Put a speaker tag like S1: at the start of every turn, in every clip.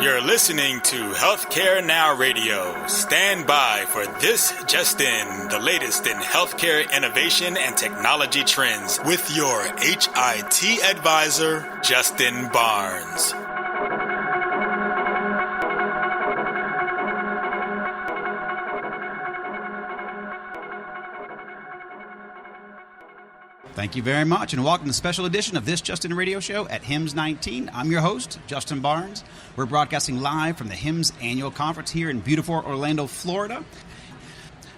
S1: You're listening to HealthcareNOW Radio. Stand by for This Just In, the latest in healthcare innovation and technology trends with your HIT advisor, Justin Barnes.
S2: Thank you very much, and welcome to the special edition of This Just In Radio Show at HIMSS19. I'm your host, Justin Barnes. We're broadcasting live from the HIMSS annual conference here in beautiful Orlando, Florida.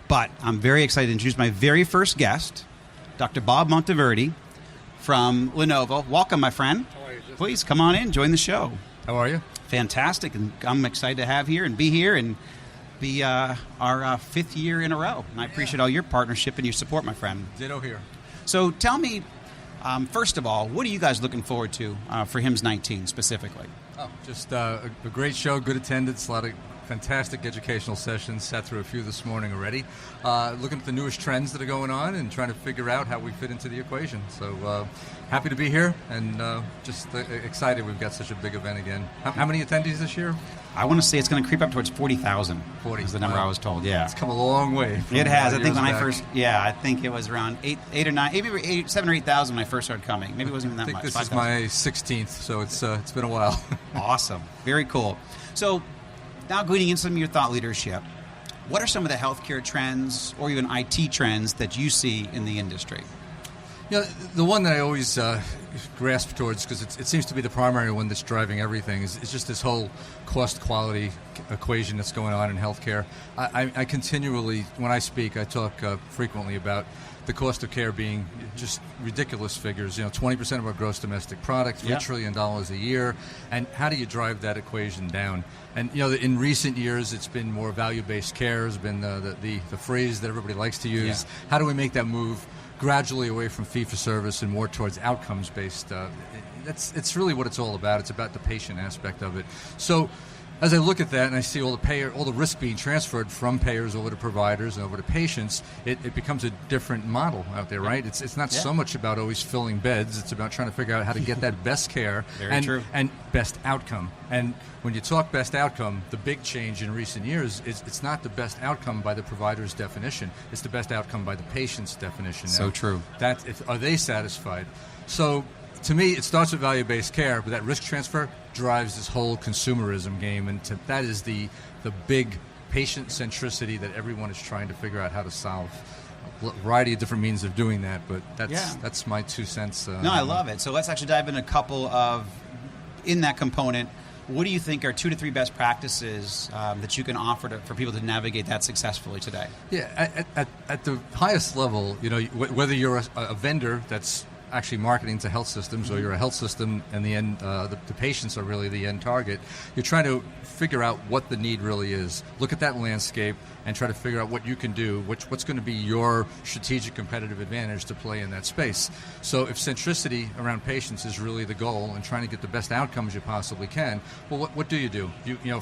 S2: But I'm very excited to introduce my very first guest, Dr. Bob Monteverdi from Lenovo. Welcome, my friend.
S3: How are you, Justin?
S2: Please come on in, join the show.
S3: How are you?
S2: Fantastic, and I'm excited to have here and be our fifth year in a row. And I appreciate all your partnership and your support, my friend.
S3: Ditto here.
S2: So tell me, first of all, what are you guys looking forward to for HIMSS19 specifically?
S3: Oh, just a great show, good attendance, a lot of fantastic educational sessions. Sat through a few this morning already. Looking at the newest trends that are going on and trying to figure out how we fit into the equation. So happy to be here and just excited we've got such a big event again. How many attendees this year?
S2: I want to say it's going to creep up towards 40,000.
S3: 40
S2: is the number I was told. Yeah,
S3: it's come a long way.
S2: It has. I think when
S3: back.
S2: I think it was around 8 or 9, maybe 7 or 8,000 when I first started coming. Maybe it wasn't even that much.
S3: I think this
S2: 5,
S3: is my 16th, so it's been a while.
S2: Awesome, very cool. So now going into some of your thought leadership, what are some of the healthcare trends or even IT trends that you see in the industry?
S3: You know, the one that I always grasp towards, because it seems to be the primary one that's driving everything, is just this whole cost-quality equation that's going on in healthcare. I continually, when I speak, I talk frequently about the cost of care being just ridiculous figures. 20% of our gross domestic product, $3 trillion a year, and how do you drive that equation down? And in recent years, it's been more value-based care has been the phrase that everybody likes to use. Yeah. How do we make that move gradually away from fee-for-service and more towards outcomes-based? It's really what it's all about. It's about the patient aspect of it. So as I look at that and I see all the risk being transferred from payers over to providers and over to patients, it becomes a different model out there, right? It's not so much about always filling beds. It's about trying to figure out how to get that best care and best outcome. And when you talk best outcome, the big change in recent years is it's not the best outcome by the provider's definition. It's the best outcome by the patient's definition.
S2: So true.
S3: Are they satisfied? So to me, it starts with value-based care, but that risk transfer drives this whole consumerism game, and that is the big patient centricity that everyone is trying to figure out how to solve. A variety of different means of doing that, but that's my 2 cents.
S2: No, I love it. So let's actually dive in a couple of, in that component, what do you think are 2 to 3 best practices that you can offer for people to navigate that successfully today?
S3: Yeah, at the highest level, whether you're a vendor that's actually marketing to health systems, or you're a health system and the end, the patients are really the end target, you're trying to figure out what the need really is. Look at that landscape and try to figure out what you can do, what's going to be your strategic competitive advantage to play in that space. So if centricity around patients is really the goal and trying to get the best outcomes you possibly can, well, what do?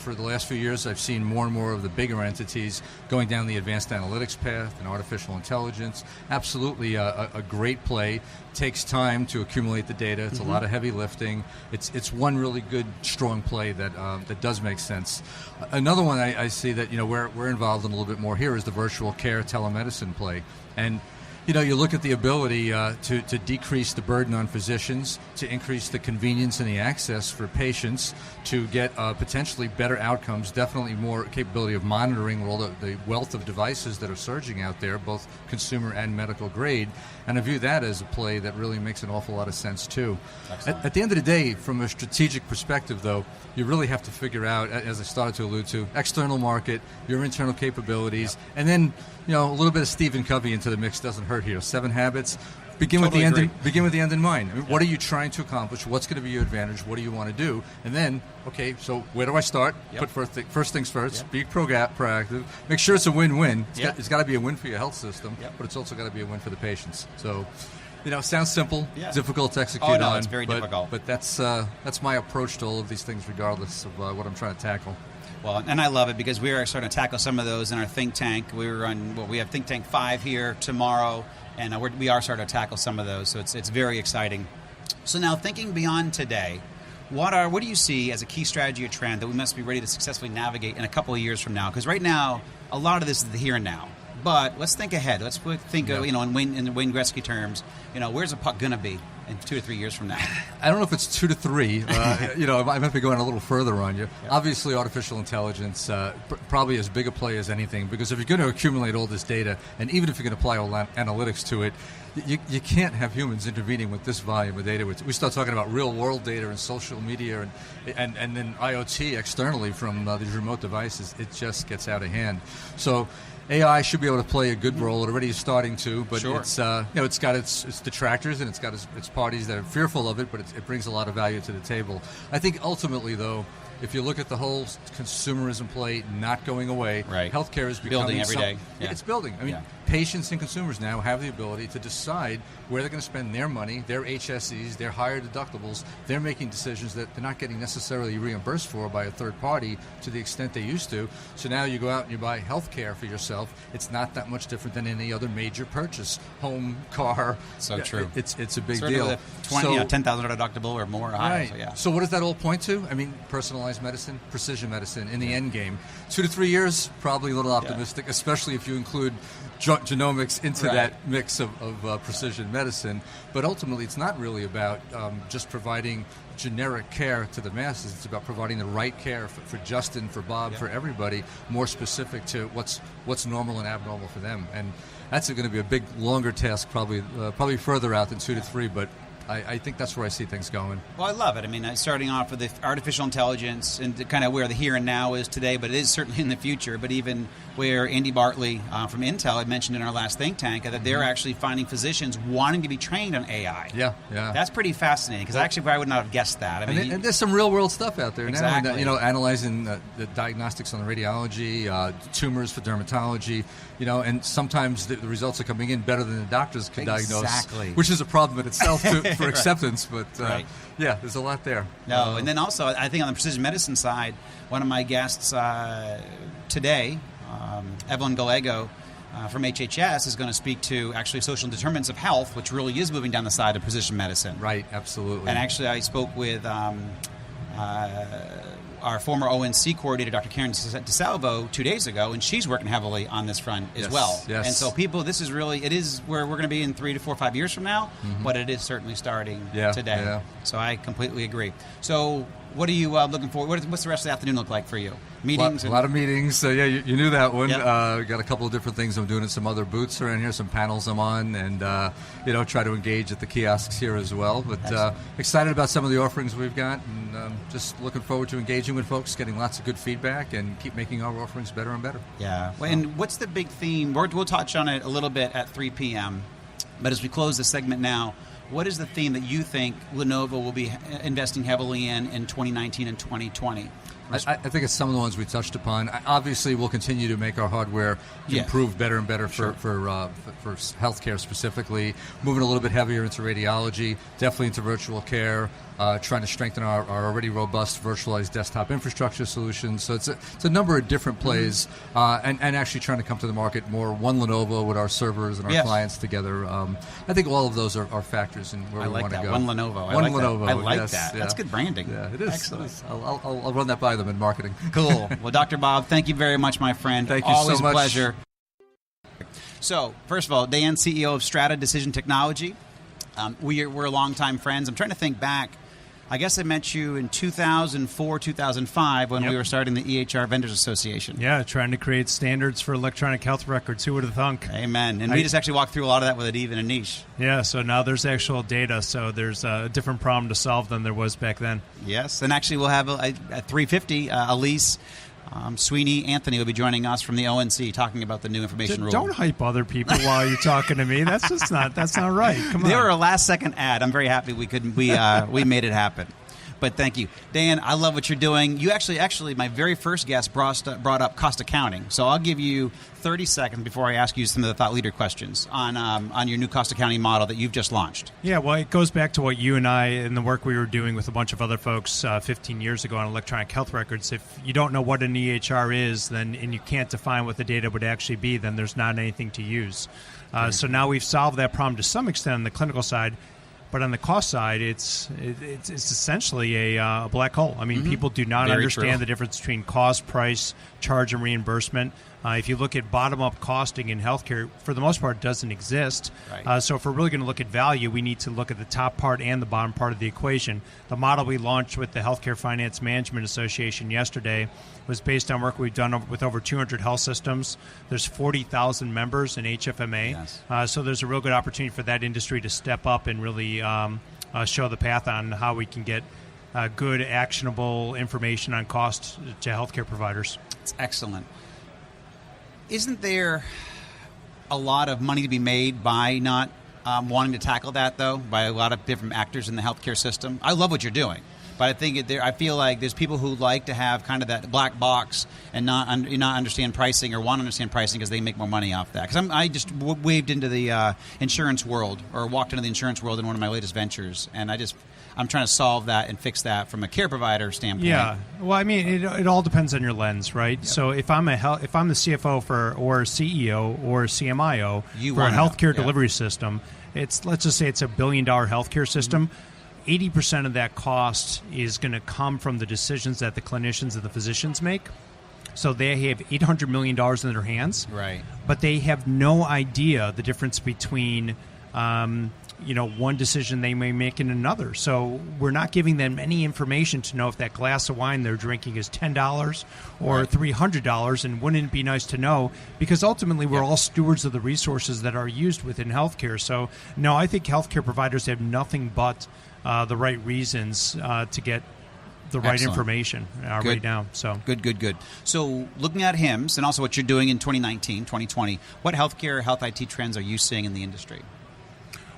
S3: For the last few years, I've seen more and more of the bigger entities going down the advanced analytics path and artificial intelligence. Absolutely a great play. Takes time to accumulate the data. It's a lot of heavy lifting. It's one really good, strong play that does make sense. Another one I see that we're involved in a little bit more here is the virtual care telemedicine play. And you look at the ability to decrease the burden on physicians, to increase the convenience and the access for patients, to get potentially better outcomes, definitely more capability of monitoring all the wealth of devices that are surging out there, both consumer and medical grade. And I view that as a play that really makes an awful lot of sense, too. At the end of the day, from a strategic perspective, though, you really have to figure out, as I started to allude to, external market, your internal capabilities, and then a little bit of Stephen Covey into the mix doesn't hurt here. 7 habits. Begin with the end in mind. I mean, what are you trying to accomplish? What's going to be your advantage? What do you want to do? And then, okay, so where do I start? Put first things first. Be proactive. Make sure it's a win-win. It's got to be a win for your health system, but it's also got to be a win for the patients. So, it sounds simple, difficult to execute on.
S2: It's very difficult.
S3: But that's my approach to all of these things, regardless of what I'm trying to tackle.
S2: Well, and I love it because we are starting to tackle some of those in our think tank. We have Think Tank 5 here tomorrow, and we are starting to tackle some of those. So it's very exciting. So now thinking beyond today, What do you see as a key strategy or trend that we must be ready to successfully navigate in a couple of years from now? Because right now, a lot of this is the here and now. But let's think ahead. Let's think, in Wayne Gretzky terms, where's the puck going to be in 2 to 3 years from now?
S3: I don't know if it's 2 to 3. I might be going a little further on you. Yeah. Obviously, artificial intelligence, probably as big a play as anything, because if you're going to accumulate all this data, and even if you can apply all analytics to it, you can't have humans intervening with this volume of data. We start talking about real-world data and social media and then IoT externally from these remote devices. It just gets out of hand. So AI should be able to play a good role. It already is starting to, but sure. It's got its detractors and it's got its parties that are fearful of it, but it brings a lot of value to the table. I think ultimately, though, if you look at the whole consumerism play not going away,
S2: right.
S3: Healthcare is becoming
S2: building every day. Yeah.
S3: It's building. I mean, patients and consumers now have the ability to decide where they're going to spend their money, their HSEs, their higher deductibles. They're making decisions that they're not getting necessarily reimbursed for by a third party to the extent they used to. So now you go out and you buy healthcare for yourself. It's not that much different than any other major purchase, home, car.
S2: So true.
S3: It's a big
S2: sort
S3: deal.
S2: Of $10,000 deductible or more.
S3: Right.
S2: Higher,
S3: So what does that all point to? I mean, personalized medicine, precision medicine in the end game. 2 to 3 years, probably a little optimistic, especially if you include genomics into that mix of precision medicine. But ultimately, it's not really about just providing generic care to the masses. It's about providing the right care for Justin, for Bob, for everybody, more specific to what's normal and abnormal for them. And that's going to be a big, longer task, probably further out than 2 to 3, but I think that's where I see things going.
S2: Well, I love it. I mean, starting off with the artificial intelligence and kind of where the here and now is today, but it is certainly in the future. But even where Andy Bartley from Intel had mentioned in our last think tank that they're actually finding physicians wanting to be trained on AI.
S3: Yeah.
S2: That's pretty fascinating because actually I would not have guessed that. I mean,
S3: and there's some real-world stuff out there
S2: exactly.
S3: now. Analyzing the diagnostics on the radiology, tumors for dermatology, and sometimes the results are coming in better than the doctors can diagnose, which is a problem in itself for acceptance. But there's a lot there.
S2: No, and then also I think on the precision medicine side, one of my guests today, Evelyn Gallego from HHS, is going to speak to actually social determinants of health, which really is moving down the side of precision medicine.
S3: Right, absolutely.
S2: And actually I spoke with our former ONC coordinator, Dr. Karen DeSalvo, 2 days ago, and she's working heavily on this front as well.
S3: Yes.
S2: And so people, it is where we're going to be in 3 to 4 or 5 years from now, but it is certainly starting today. Yeah. So I completely agree. So what are you looking for? What's the rest of the afternoon look like for you? Meetings?
S3: A lot of meetings. So you knew that one.
S2: Yep.
S3: Got a couple of different things I'm doing at some other booths around here, some panels I'm on, and try to engage at the kiosks here as well. But excited about some of the offerings we've got, and just looking forward to engaging with folks, getting lots of good feedback, and keep making our offerings better and better.
S2: Yeah. Well, and what's the big theme? We'll touch on it a little bit at 3 p.m., but as we close the segment now, what is the theme that you think Lenovo will be investing heavily in 2019 and 2020?
S3: I think it's some of the ones we touched upon. Obviously, we'll continue to make our hardware improve better and better for healthcare specifically, moving a little bit heavier into radiology, definitely into virtual care, trying to strengthen our already robust virtualized desktop infrastructure solutions. So it's a number of different plays, and actually trying to come to the market more one Lenovo with our servers and our clients together. I think all of those are factors in where we want to go.
S2: One Lenovo.
S3: I
S2: like that. That's good branding.
S3: Yeah, it is.
S2: Excellent.
S3: I'll run that by them in marketing.
S2: Cool. Well, Dr. Bob, thank you very much, my friend.
S3: Thank you
S2: Always
S3: so much.
S2: A pleasure. So, first of all, Dan, CEO of Strata Decision Technology. We're longtime friends. I'm trying to think back. I guess I met you in 2004, 2005 when we were starting the EHR Vendors Association.
S4: Yeah, trying to create standards for electronic health records. Who would have thunk?
S2: Amen. And we just actually walked through a lot of that with Adiv and Anish.
S4: Yeah, so now there's actual data, so there's a different problem to solve than there was back then.
S2: Yes, and actually we'll have at 3:50, Elise Sweeney Anthony will be joining us from the ONC talking about the new information rule.
S4: Don't hype other people while you're talking to me. That's not right. Come on.
S2: They were a last-second ad. I'm very happy we made it happen. But thank you. Dan, I love what you're doing. You actually, my very first guest brought up cost accounting. So I'll give you 30 seconds before I ask you some of the thought leader questions on your new cost accounting model that you've just launched.
S4: Yeah, well, it goes back to what you and I and the work we were doing with a bunch of other folks 15 years ago on electronic health records. If you don't know what an EHR is, and you can't define what the data would actually be, then there's not anything to use. So now we've solved that problem to some extent on the clinical side. But on the cost side, it's essentially a black hole. I mean, people do not understand the difference between cost, price, charge, and reimbursement. If you look at bottom-up costing in healthcare, for the most part, it doesn't exist.
S2: Right.
S4: So if we're really going to look at value, we need to look at the top part and the bottom part of the equation. The model we launched with the Healthcare Finance Management Association yesterday was based on work we've done with over 200 health systems. There's 40,000 members in HFMA.
S2: Yes.
S4: So there's a real good opportunity for that industry to step up and really show the path on how we can get good, actionable information on cost to healthcare providers.
S2: It's excellent. Isn't there a lot of money to be made by not wanting to tackle that, though, by a lot of different actors in the healthcare system? I love what you're doing, but I feel like there's people who like to have kind of that black box and not understand pricing or want to understand pricing because they make more money off that. Because I just waved into the insurance world or walked into the insurance world in one of my latest ventures, and I'm trying to solve that and fix that from a care provider standpoint.
S4: Yeah, well, I mean, it all depends on your lens, right? Yep. So if I'm the CFO or CEO or CMIO for a healthcare delivery system, let's just say it's $1 billion healthcare system. 80% of that cost is going to come from the decisions that the clinicians and the physicians make. So they have $800 million in their hands,
S2: right?
S4: But they have no idea the difference between one decision they may make in another. So we're not giving them any information to know if that glass of wine they're drinking is $10 or $300. And wouldn't it be nice to know? Because ultimately we're all stewards of the resources that are used within healthcare. So no, I think healthcare providers have nothing but the right reasons to get the right information right now. So
S2: Good. So looking at HIMSS and also what you're doing in 2019, 2020, what healthcare, health IT trends are you seeing in the industry?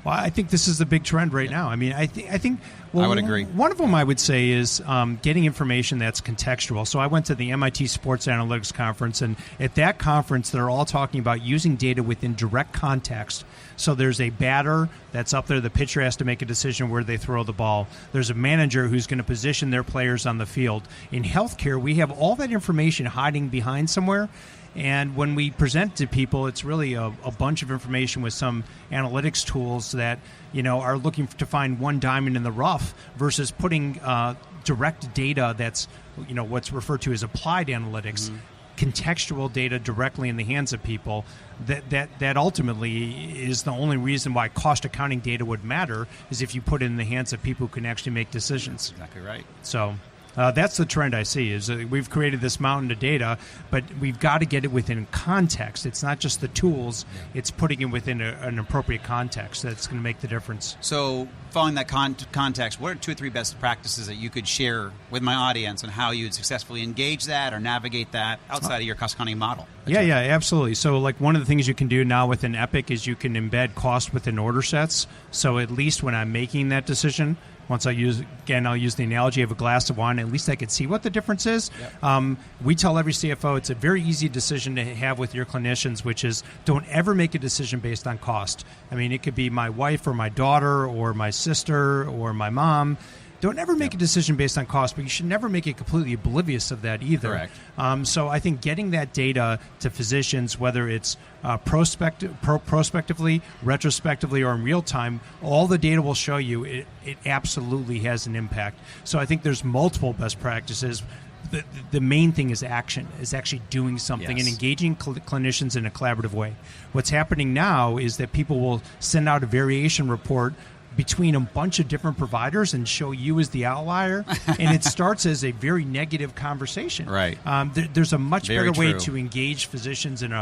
S4: Well, I think this is the big trend right now. I mean, I think. Well,
S2: I would agree.
S4: One of them I would say is getting information that's contextual. So I went to the MIT Sports Analytics Conference, and at that conference, they're all talking about using data within direct context. So there's a batter that's up there. The pitcher has to make a decision where they throw the ball. There's a manager who's going to position their players on the field. In healthcare, we have all that information hiding behind somewhere. And when we present to people, it's really a bunch of information with some analytics tools that are looking to find one diamond in the rough versus putting direct data that's what's referred to as applied analytics, contextual data directly in the hands of people. That ultimately is the only reason why cost accounting data would matter is if you put it in the hands of people who can actually make decisions.
S2: That's exactly right.
S4: So. That's the trend I see, is we've created this mountain of data, but we've got to get it within context. It's not just the tools, it's putting it within an appropriate context that's going to make the difference.
S2: So following that context, what are 2 or 3 best practices that you could share with my audience on how you would successfully engage that or navigate that outside of your cost accounting model?
S4: Yeah, absolutely. So like one of the things you can do now within Epic is you can embed cost within order sets. So at least when I'm making that decision, once I'll use the analogy of a glass of wine, at least I could see what the difference is. Yep. We tell every CFO it's a very easy decision to have with your clinicians, which is don't ever make a decision based on cost. I mean, it could be my wife or my daughter or my sister or my mom. Don't ever make a decision based on cost, but you should never make it completely oblivious of that either.
S2: Correct.
S4: So I think getting that data to physicians, whether it's prospectively, retrospectively, or in real time, all the data will show you it absolutely has an impact. So I think there's multiple best practices. The main thing is action, is actually doing something and engaging clinicians in a collaborative way. What's happening now is that people will send out a variation report between a bunch of different providers and show you as the outlier, and it starts as a very negative conversation.
S2: Right.
S4: There's a much
S2: Very
S4: better way
S2: true.
S4: to engage physicians in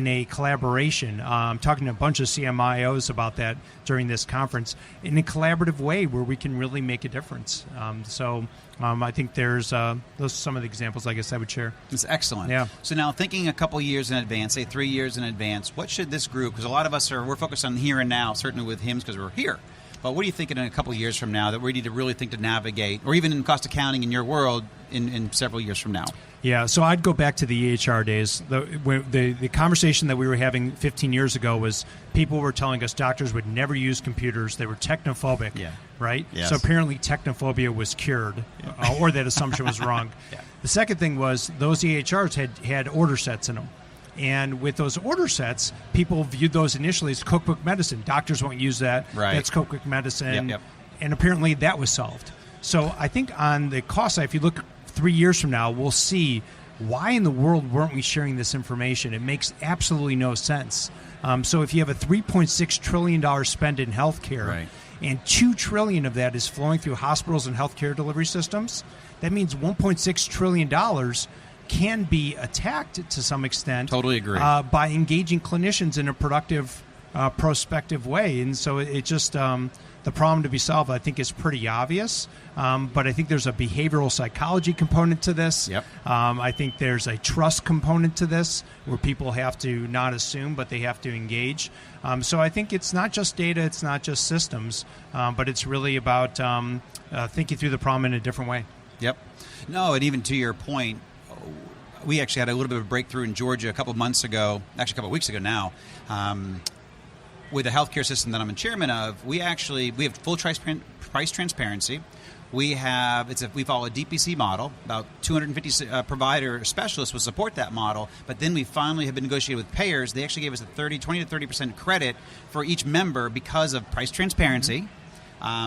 S4: a collaboration. I'm talking to a bunch of CMIOs about that during this conference in a collaborative way where we can really make a difference. I think there's those are some of the examples I guess I would share.
S2: It's excellent.
S4: Yeah.
S2: So now thinking a couple years in advance, say 3 years in advance, what should this group, because a lot of us we're focused on here and now, certainly with HIMSS because we're here. But what are you thinking in a couple of years from now that we need to really think to navigate, or even in cost accounting in your world in several years from now?
S4: Yeah, so I'd go back to the EHR days. The conversation that we were having 15 years ago was people were telling us doctors would never use computers. They were technophobic, right?
S2: Yes.
S4: So apparently technophobia was cured, or that assumption was wrong. The second thing was those EHRs had order sets in them. And with those order sets, people viewed those initially as cookbook medicine. Doctors won't use that.
S2: Right.
S4: That's cookbook medicine.
S2: Yep.
S4: And apparently that was solved. So I think on the cost side, if you look 3 years from now, we'll see why in the world weren't we sharing this information? It makes absolutely no sense. So if you have a $3.6 trillion spend in healthcare,
S2: right,
S4: and $2 trillion of that is flowing through hospitals and healthcare delivery systems, that means $1.6 trillion can be attacked to some extent.
S2: Totally agree.
S4: By engaging clinicians in a productive, prospective way. And so it just, the problem to be solved, I think, is pretty obvious. But I think there's a behavioral psychology component to this.
S2: Yep.
S4: I think there's a trust component to this where people have to not assume, but they have to engage. So I think it's not just data, it's not just systems, but it's really about thinking through the problem in a different way.
S2: Yep. No, and even to your point, we actually had a little bit of a breakthrough in Georgia a couple of months ago, actually a couple of weeks ago now, with the healthcare system that I'm a chairman of. We have full price transparency. We follow a DPC model. About 250 provider specialists will support that model. But then we finally have been negotiated with payers. They actually gave us a 20 to 30% credit for each member because of price transparency.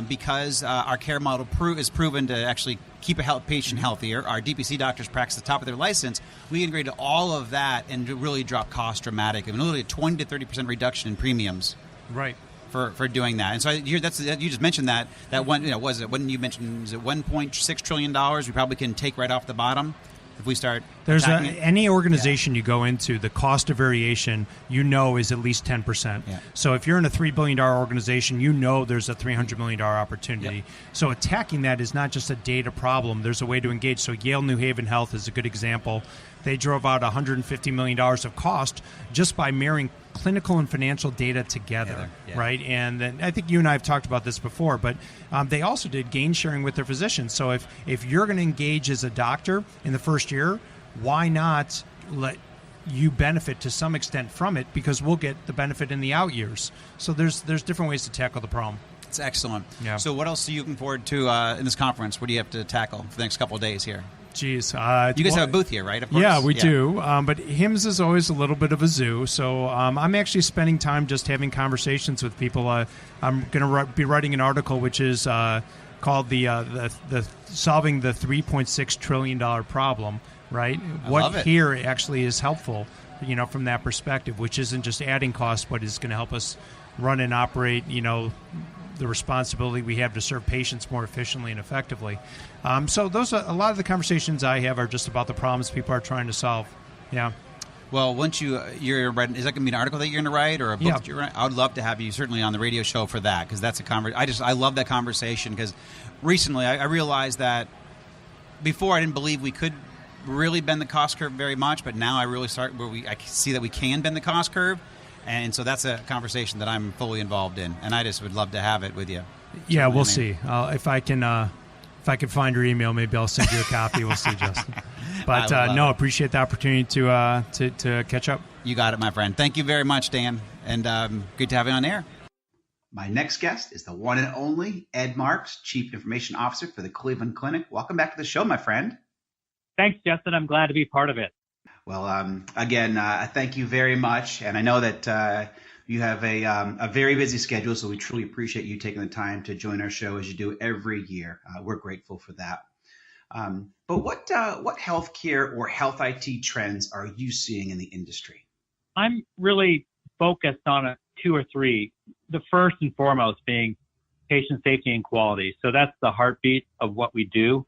S2: Because our care model is proven to actually keep a patient healthier. Our DPC doctors practice at the top of their license. We integrated all of that and really dropped costs dramatically. Literally a 20 to 30% reduction in premiums.
S4: Right.
S2: For doing that. And so you just mentioned that one, was it $1.6 trillion we probably can take right off the bottom if we start.
S4: There's any organization you go into, the cost of variation is at least 10%.
S2: Yeah.
S4: So if you're in a $3 billion organization, there's a $300 million opportunity.
S2: Yep.
S4: So attacking that is not just a data problem. There's a way to engage. So Yale New Haven Health is a good example. They drove out $150 million of cost just by marrying clinical and financial data together, right? And then I think you and I have talked about this before, but they also did gain sharing with their physicians. So if you're going to engage as a doctor in the first year, why not let you benefit to some extent from it, because we'll get the benefit in the out years. So there's different ways to tackle the problem.
S2: It's excellent.
S4: Yeah.
S2: So what else are you looking forward to in this conference? What do you have to tackle for the next couple of days here?
S4: Geez.
S2: You guys have a booth here, right? Of course.
S4: Yeah, we do. But HIMSS is always a little bit of a zoo. So I'm actually spending time just having conversations with people. I'm going to be writing an article which is called the Solving the $3.6 trillion Problem, right? What here actually is helpful, from that perspective, which isn't just adding costs, but is going to help us run and operate, the responsibility we have to serve patients more efficiently and effectively. So those are a lot of the conversations I have are just about the problems people are trying to solve. Yeah.
S2: Well, once you're writing, is that going to be an article that you're going to write or a book that you're writing? I would love to have you certainly on the radio show for that, because that's I love that conversation, because recently I realized that before I didn't believe we could really bend the cost curve very much, but now I really I see that we can bend the cost curve. And so that's a conversation that I'm fully involved in, and I just would love to have it with you.
S4: Yeah, we'll see. If I can find your email, maybe I'll send you a copy. We'll see, Justin. But appreciate the opportunity to catch up.
S2: You got it, my friend. Thank you very much, Dan, and good to have you on air. My next guest is the one and only Ed Marx, Chief Information Officer for the Cleveland Clinic. Welcome back to the show, my friend.
S5: Thanks, Justin. I'm glad to be part of it.
S2: Well, again, thank you very much. And I know that you have a very busy schedule, so we truly appreciate you taking the time to join our show as you do every year. We're grateful for that. But what healthcare or health IT trends are you seeing in the industry?
S5: I'm really focused on two or three. The first and foremost being patient safety and quality. So that's the heartbeat of what we do.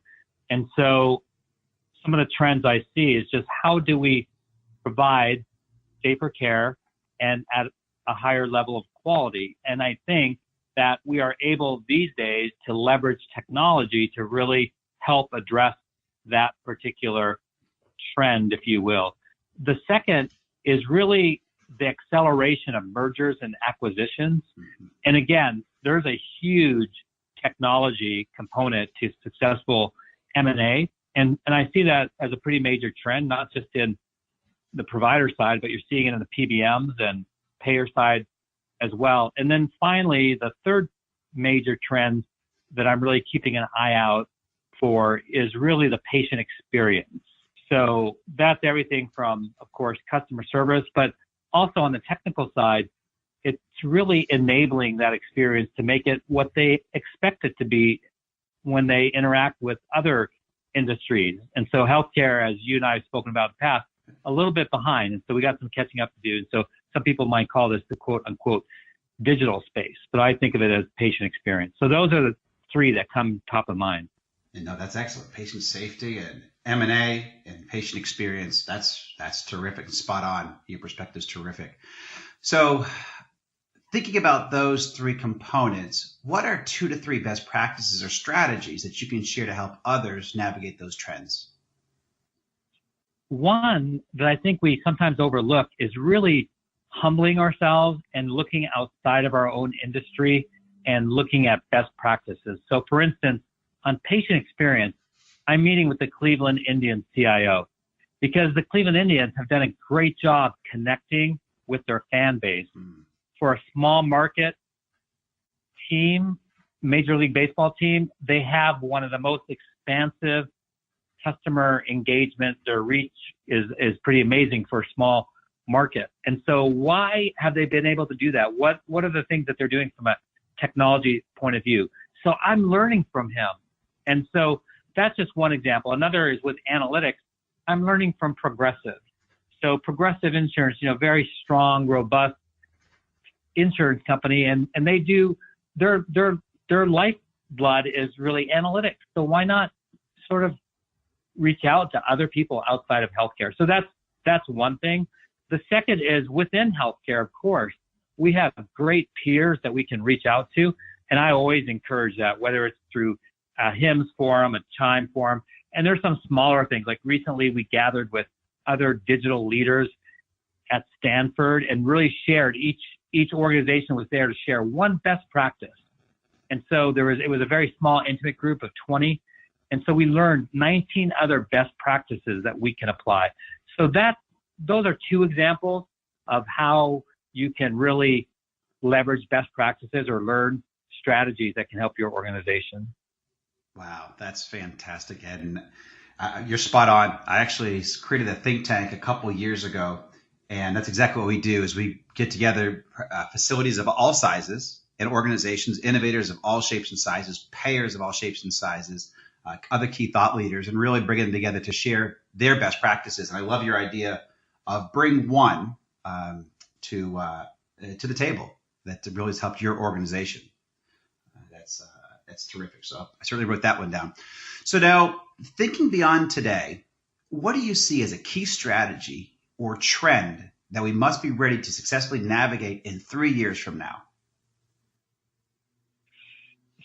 S5: And so some of the trends I see is just how do we provide safer care and at a higher level of quality. And I think that we are able these days to leverage technology to really help address that particular trend, if you will. The second is really the acceleration of mergers and acquisitions. And again, there's a huge technology component to successful M&A. And I see that as a pretty major trend, not just in the provider side, but you're seeing it in the PBMs and payer side as well. And then finally, the third major trend that I'm really keeping an eye out for is really the patient experience. So that's everything from, of course, customer service, but also on the technical side, it's really enabling that experience to make it what they expect it to be when they interact with other industries. And so healthcare, as you and I have spoken about in the past, a little bit behind. And so we got some catching up to do. And so some people might call this the quote unquote digital space, but I think of it as patient experience. So those are the three that come top of mind.
S2: No, that's excellent. Patient safety and M&A and patient experience. That's terrific and spot on. Your perspective is terrific. So thinking about those three components, what are 2 to 3 best practices or strategies that you can share to help others navigate those trends?
S5: One that I think we sometimes overlook is really humbling ourselves and looking outside of our own industry and looking at best practices. So for instance, on patient experience, I'm meeting with the Cleveland Indians CIO because the Cleveland Indians have done a great job connecting with their fan base. For a small market team, Major League Baseball team, they have one of the most expansive customer engagement. Their reach is pretty amazing for a small market. And so why have they been able to do that? What are the things that they're doing from a technology point of view? So I'm learning from him. And so that's just one example. Another is with analytics. I'm learning from Progressive. So Progressive Insurance, very strong, robust insurance company, and they do their lifeblood is really analytics. So why not sort of reach out to other people outside of healthcare? So that's one thing. The second is within healthcare, of course, we have great peers that we can reach out to, and I always encourage that, whether it's through a HIMSS forum, a Chime forum, and there's some smaller things. Like recently, we gathered with other digital leaders at Stanford and really shared each organization was there to share one best practice. And so it was a very small, intimate group of 20. And so we learned 19 other best practices that we can apply. So those are 2 examples of how you can really leverage best practices or learn strategies that can help your organization.
S2: Wow, that's fantastic, Ed. And you're spot on. I actually created a think tank a couple of years ago. And that's exactly what we do is we get together facilities of all sizes and organizations, innovators of all shapes and sizes, payers of all shapes and sizes, other key thought leaders, and really bring them together to share their best practices. And I love your idea of bring one to the table that really has helped your organization. That's terrific. So I certainly wrote that one down. So now thinking beyond today, what do you see as a key strategy or trend that we must be ready to successfully navigate in 3 years from now?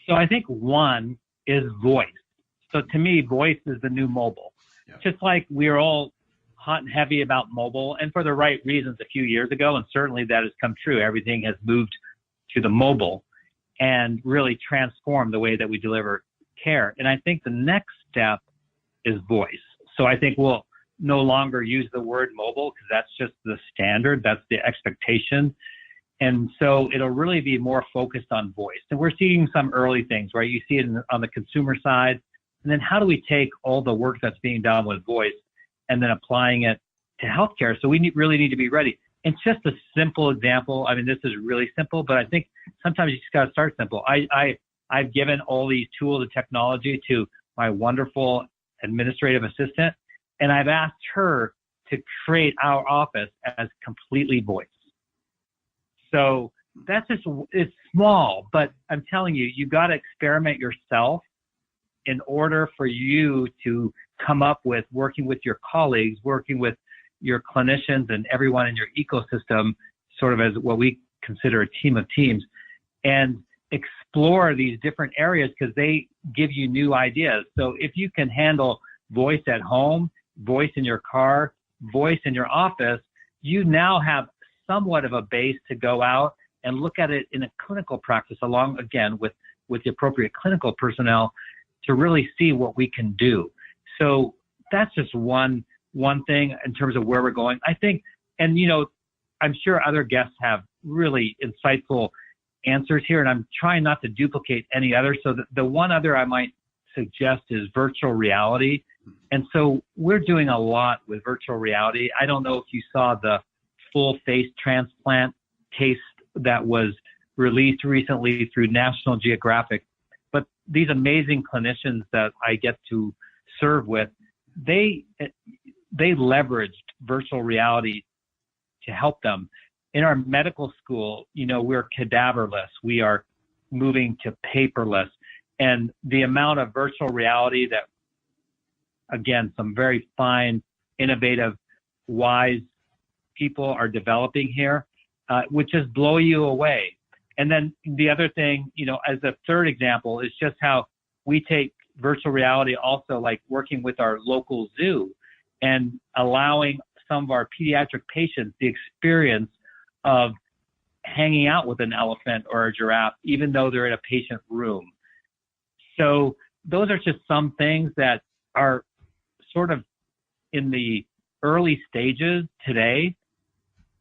S5: So I think one is voice. So to me, voice is the new mobile. Yeah. Just like we are all hot and heavy about mobile, and for the right reasons a few years ago, and certainly that has come true. Everything has moved to the mobile and really transformed the way that we deliver care. And I think the next step is voice. So I think we'll no longer use the word mobile because that's just the standard. That's the expectation. And so it'll really be more focused on voice. And we're seeing some early things, right? You see it on the consumer side. And then how do we take all the work that's being done with voice and then applying it to healthcare? So we really need to be ready. It's just a simple example. I mean, this is really simple, but I think sometimes you just got to start simple. I've given all these tools and technology to my wonderful administrative assistant, and I've asked her to create our office as completely voice. So that's just, it's small, but I'm telling you, you got to experiment yourself in order for you to come up with working with your colleagues, working with your clinicians and everyone in your ecosystem, sort of as what we consider a team of teams, and explore these different areas because they give you new ideas. So if you can handle voice at home, voice in your car, voice in your office, you now have somewhat of a base to go out and look at it in a clinical practice along, again, with the appropriate clinical personnel to really see what we can do. So that's just one thing in terms of where we're going. I think, and I'm sure other guests have really insightful answers here, and I'm trying not to duplicate any other. So the one other I might suggest is virtual reality And so we're doing a lot with virtual reality. I don't know if you saw the full face transplant case that was released recently through National Geographic, but these amazing clinicians that I get to serve with, they leveraged virtual reality to help them. In our medical school, we're cadaverless. We are moving to paperless. And the amount of virtual reality that, again, some very fine, innovative, wise people are developing here would just blow you away. And then the other thing, as a third example, is just how we take virtual reality also, like working with our local zoo and allowing some of our pediatric patients the experience of hanging out with an elephant or a giraffe, even though they're in a patient room. So those are just some things that are sort of in the early stages today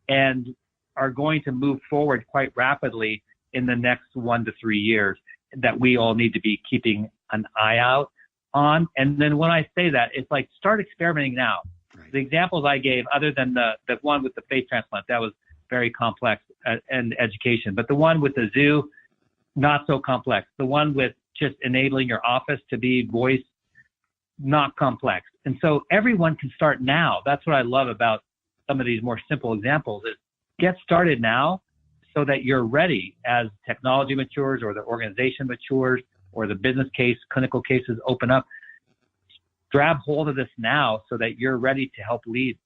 S5: and are going to move forward quite rapidly in the next 1 to 3 years that we all need to be keeping an eye out on. And then when I say that, it's like, start experimenting now. Right. The examples I gave, other than the one with the face transplant, that was very complex and education. But the one with the zoo, not so complex. The one with just enabling your office to be voice, not complex. And so everyone can start now. That's what I love about some of these more simple examples is get started now so that you're ready as technology matures or the organization matures or the business case, clinical cases open up. Grab hold of this now so that you're ready to help lead.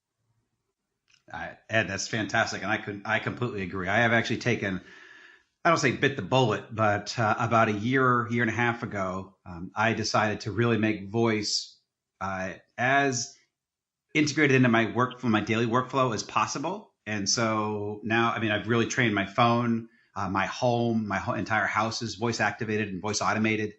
S2: Ed, that's fantastic. And I completely agree. I have actually taken, I don't say bit the bullet, but about a year and a half ago, I decided to really make voice as integrated into my workflow, my daily workflow as possible. And so now, I've really trained my phone, my home, my whole entire house is voice activated and voice automated.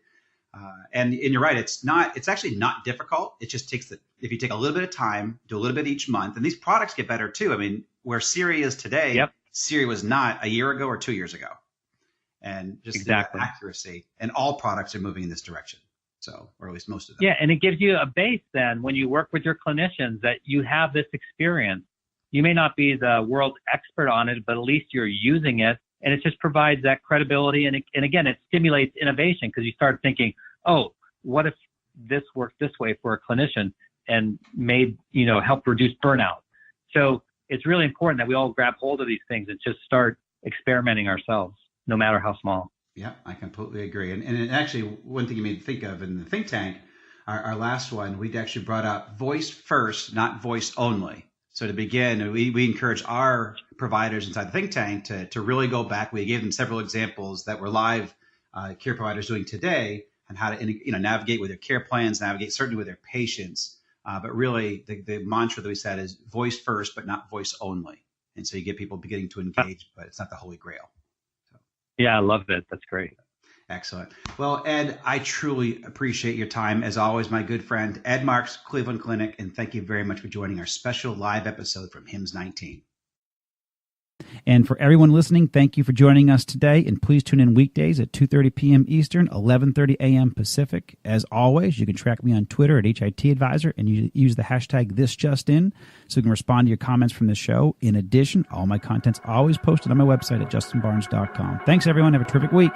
S2: And you're right. It's actually not difficult. It just takes if you take a little bit of time, do a little bit each month, and these products get better too. Where Siri is today, yep. Siri was not a year ago or 2 years ago. And just exactly. The accuracy, and all products are moving in this direction. So, or at least most of them.
S5: Yeah. And it gives you a base then when you work with your clinicians that you have this experience. You may not be the world expert on it, but at least you're using it. And it just provides that credibility. And again, it stimulates innovation because you start thinking, oh, what if this worked this way for a clinician and made, help reduce burnout? So it's really important that we all grab hold of these things and just start experimenting ourselves, no matter how small.
S2: Yeah, I completely agree. And actually, one thing you made me think of in the think tank, our last one, we'd actually brought up voice first, not voice only. So to begin, we encourage our providers inside the think tank to really go back. We gave them several examples that were live care providers doing today and how to navigate with their care plans, navigate certainly with their patients. But really, the mantra that we said is voice first, but not voice only. And so you get people beginning to engage, but it's not the holy grail. So.
S5: Yeah, I love it. That's great.
S2: Excellent. Well, Ed, I truly appreciate your time. As always, my good friend, Ed Marx, Cleveland Clinic, and thank you very much for joining our special live episode from HIMSS19.
S6: And for everyone listening, thank you for joining us today. And please tune in weekdays at 2:30 p.m. Eastern, 11:30 a.m. Pacific. As always, you can track me on Twitter at HIT Advisor and use the hashtag ThisJustIn so you can respond to your comments from the show. In addition, all my content's always posted on my website at justinbarnes.com. Thanks, everyone. Have a terrific week.